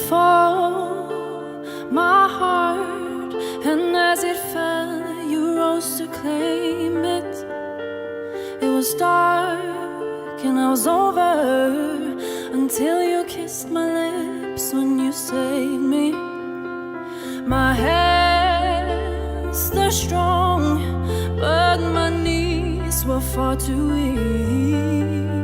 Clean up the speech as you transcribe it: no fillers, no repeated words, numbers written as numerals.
fall, my heart, and as it fell, you rose to claim it. It was dark and I was over until you kissed my lips when you saved me. My hands, they're strong, but my knees were far too weak.